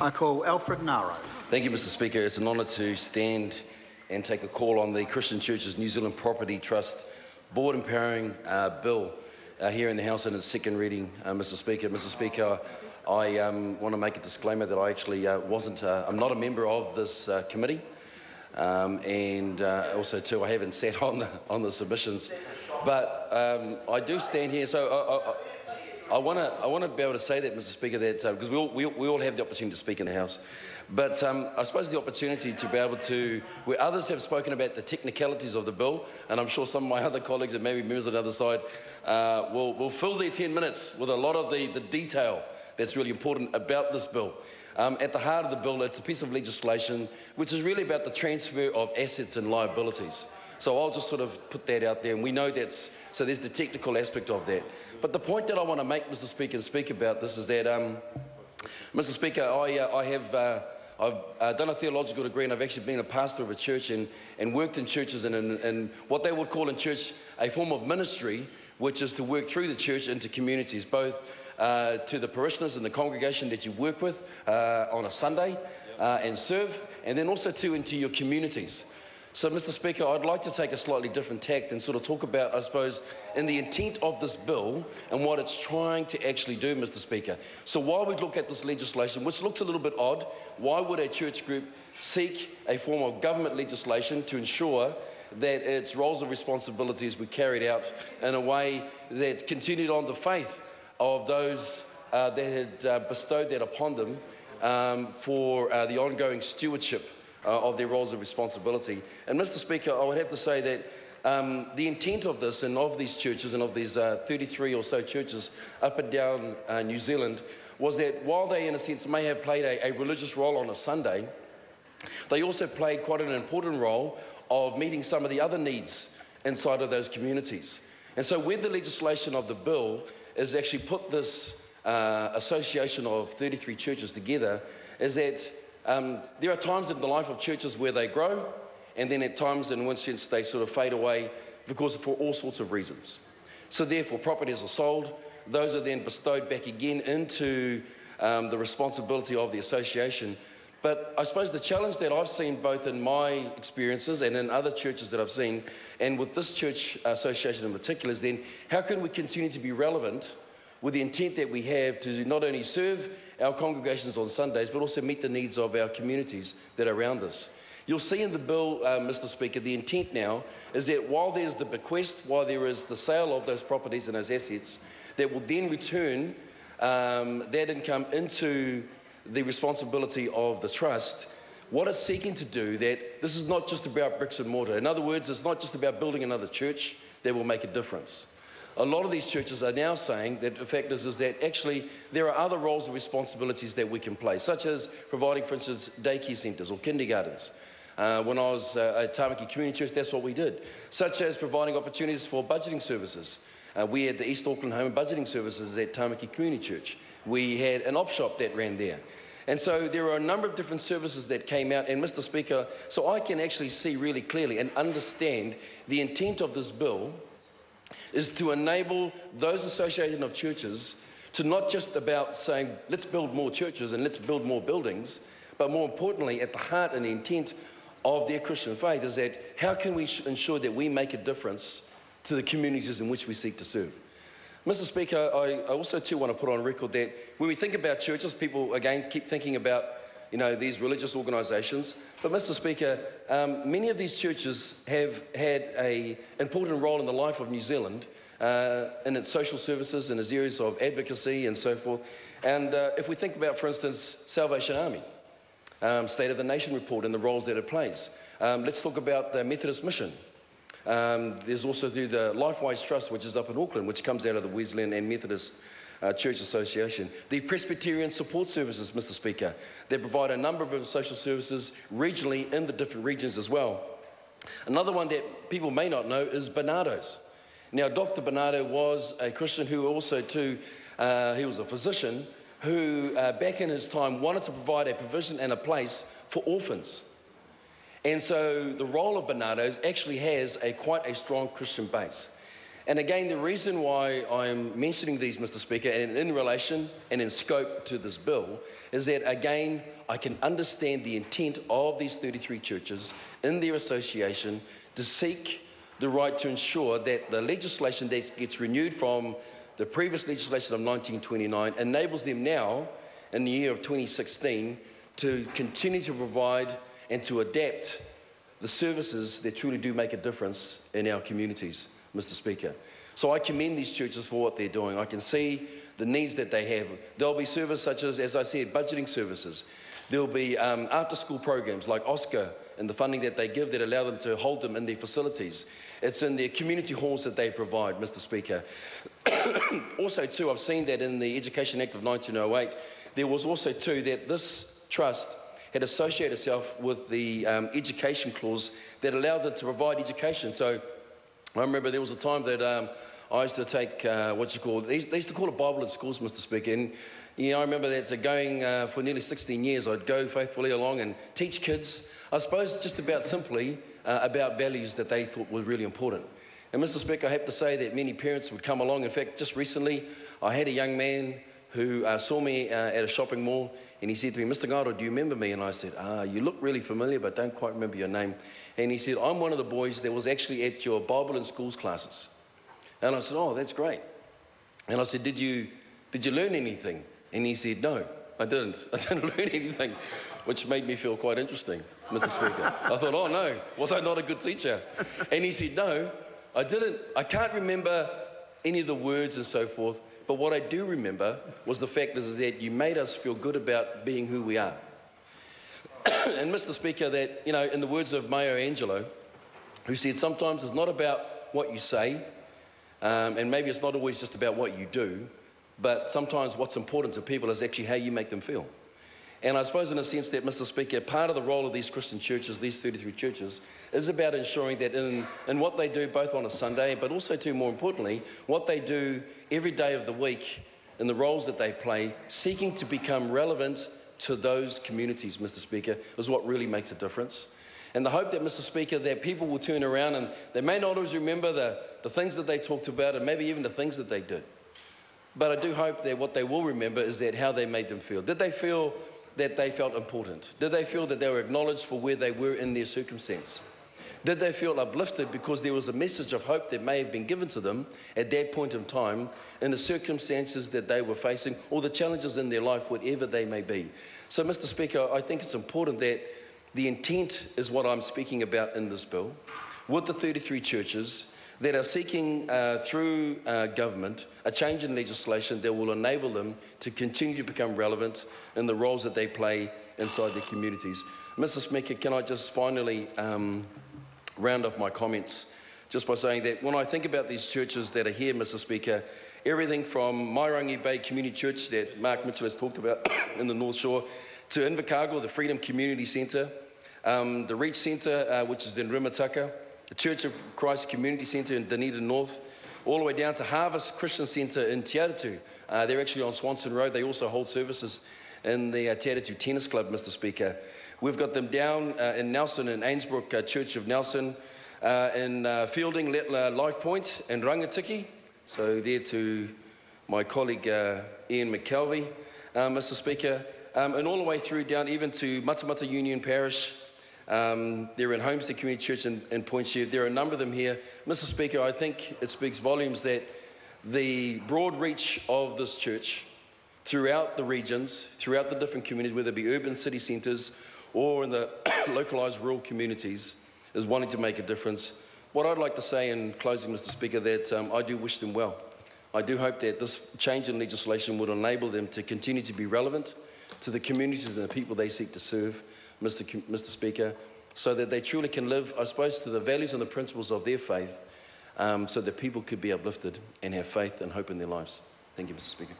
I call Alfred Naro. Thank you, Mr. Speaker. It's an honour to stand and take a call on the Christian Churches New Zealand Property Trust Board Empowering Bill here in the House in its second reading, Mr. Speaker. Mr. Speaker, I want to make a disclaimer that I actually I'm not a member of this committee, and also too I haven't sat on the submissions, but I do stand here. So I want to be able to say that, Mr. Speaker, that because we all have the opportunity to speak in the House, but I suppose the opportunity to be able to, where others have spoken about the technicalities of the bill, and I'm sure some of my other colleagues and maybe members on the other side will fill their 10 minutes with a lot of the detail that's really important about this bill. At the heart of the bill, it's a piece of legislation which is really about the transfer of assets and liabilities. So I'll just sort of put that out there, and we know so there's the technical aspect of that. But the point that I want to make, Mr. Speaker, and speak about this is that, Mr. Speaker, I've done a theological degree, and I've actually been a pastor of a church and worked in churches and what they would call in church a form of ministry, which is to work through the church into communities, both to the parishioners and the congregation that you work with on a Sunday and serve, and then also into your communities. So, Mr. Speaker, I'd like to take a slightly different tact and sort of talk about, I suppose, in the intent of this bill and what it's trying to actually do, Mr. Speaker. So while we look at this legislation, which looks a little bit odd, why would a church group seek a form of government legislation to ensure that its roles and responsibilities were carried out in a way that continued on the faith of those that had bestowed that upon them for the ongoing stewardship of their roles of responsibility? And Mr. Speaker, I would have to say that the intent of this and of these churches and of these 33 or so churches up and down New Zealand was that while they in a sense may have played a religious role on a Sunday, they also played quite an important role of meeting some of the other needs inside of those communities. And so where the legislation of the bill is actually put this association of 33 churches together is that there are times in the life of churches where they grow, and then at times in one sense they sort of fade away because for all sorts of reasons. So therefore properties are sold, those are then bestowed back again into the responsibility of the association. But I suppose the challenge that I've seen both in my experiences and in other churches that I've seen, and with this church association in particular, is then how can we continue to be relevant with the intent that we have to not only serve our congregations on Sundays, but also meet the needs of our communities that are around us. You'll see in the bill, Mr. Speaker, the intent now is that while there's the bequest, while there is the sale of those properties and those assets, that will then return that income into the responsibility of the trust, what it's seeking to do, that this is not just about bricks and mortar. In other words, it's not just about building another church that will make a difference. A lot of these churches are now saying that the fact is that actually there are other roles and responsibilities that we can play, such as providing, for instance, daycare centres or kindergartens. When I was at Tamaki Community Church, that's what we did. Such as providing opportunities for budgeting services. We had the East Auckland Home and Budgeting Services at Tamaki Community Church. We had an op shop that ran there. And so there are a number of different services that came out, and Mr. Speaker, so I can actually see really clearly and understand the intent of this bill is to enable those association of churches to not just about saying, let's build more churches and let's build more buildings, but more importantly, at the heart and the intent of their Christian faith is that how can we ensure that we make a difference to the communities in which we seek to serve? Mr. Speaker, I also too want to put on record that when we think about churches, people again keep thinking about these religious organisations. But Mr. Speaker, many of these churches have had an important role in the life of New Zealand in its social services, in its areas of advocacy and so forth. And if we think about, for instance, Salvation Army, State of the Nation report and the roles that it plays. Let's talk about the Methodist Mission. There's also the Lifewise Trust, which is up in Auckland, which comes out of the Wesleyan and Methodist Church Association. The Presbyterian Support Services, Mr. Speaker, they provide a number of social services regionally in the different regions as well. Another one that people may not know is Bernardo's. Now, Dr. Bernardo was a Christian who also too, he was a physician who back in his time wanted to provide a provision and a place for orphans. And so the role of Bernardo's actually has quite a strong Christian base. And again, the reason why I'm mentioning these, Mr. Speaker, and in relation and in scope to this bill, is that, again, I can understand the intent of these 33 churches in their association to seek the right to ensure that the legislation that gets renewed from the previous legislation of 1929 enables them now, in the year of 2016, to continue to provide and to adapt the services that truly do make a difference in our communities, Mr. Speaker. So I commend these churches for what they're doing. I can see the needs that they have. There'll be services such as I said, budgeting services. There'll be after-school programs like Oscar and the funding that they give that allow them to hold them in their facilities. It's in their community halls that they provide, Mr. Speaker. Also, too, I've seen that in the Education Act of 1908, there was also, too, that this trust had associated itself with the education clause that allowed them to provide education. So I remember there was a time that I used to take they used to call it Bible in schools, Mr. Speaker. And I remember that going for nearly 16 years, I'd go faithfully along and teach kids, I suppose just about simply about values that they thought were really important. And Mr. Speaker, I have to say that many parents would come along. In fact, just recently, I had a young man who saw me at a shopping mall, and he said to me, "Mr. Gairo, do you remember me?" And I said, "You look really familiar, but don't quite remember your name." And he said, "I'm one of the boys that was actually at your Bible in schools classes." And I said, "Oh, that's great." And I said, Did you learn anything?" And he said, "No, I didn't. I didn't learn anything," which made me feel quite interesting, Mr. Speaker. I thought, oh no, was I not a good teacher? And he said, "No, I didn't. I can't remember any of the words and so forth, but what I do remember was the fact is that you made us feel good about being who we are." And Mr. Speaker, that, in the words of Maya Angelou, who said, sometimes it's not about what you say, and maybe it's not always just about what you do, but sometimes what's important to people is actually how you make them feel. And I suppose in a sense that, Mr. Speaker, part of the role of these Christian churches, these 33 churches, is about ensuring that in what they do both on a Sunday, but also too, more importantly, what they do every day of the week in the roles that they play, seeking to become relevant to those communities, Mr. Speaker, is what really makes a difference. And the hope that, Mr. Speaker, that people will turn around and they may not always remember the things that they talked about and maybe even the things that they did. But I do hope that what they will remember is that how they made them feel. Did they feel that they felt important? Did they feel that they were acknowledged for where they were in their circumstance? Did they feel uplifted because there was a message of hope that may have been given to them at that point in time in the circumstances that they were facing or the challenges in their life, whatever they may be? So, Mr. Speaker, I think it's important that the intent is what I'm speaking about in this bill, with the 33 churches that are seeking through government a change in legislation that will enable them to continue to become relevant in the roles that they play inside their communities. Mr. Speaker, can I just finally round off my comments just by saying that when I think about these churches that are here, Mr. Speaker, everything from Mairangi Bay Community Church that Mark Mitchell has talked about in the North Shore, to Invercargill, the Freedom Community Centre, the Reach Centre, which is in Rimataka, the Church of Christ Community Centre in Dunedin North, all the way down to Harvest Christian Centre in Te Aratu. They're actually on Swanson Road. They also hold services in the Te Aratu Tennis Club, Mr. Speaker. We've got them down in Nelson, in Ainsbrook Church of Nelson, in Fielding, Life Point, and Rangatiki. So there to my colleague Ian McKelvey, Mr. Speaker, and all the way through down even to Matamata Union Parish. They're in Homestead Community Church in Point Shire. There are a number of them here. Mr. Speaker, I think it speaks volumes that the broad reach of this church throughout the regions, throughout the different communities, whether it be urban city centres or in the localised rural communities, is wanting to make a difference. What I'd like to say in closing, Mr. Speaker, that I do wish them well. I do hope that this change in legislation would enable them to continue to be relevant to the communities and the people they seek to serve, Mr. Speaker, so that they truly can live, I suppose, to the values and the principles of their faith, so that people could be uplifted and have faith and hope in their lives. Thank you, Mr. Speaker.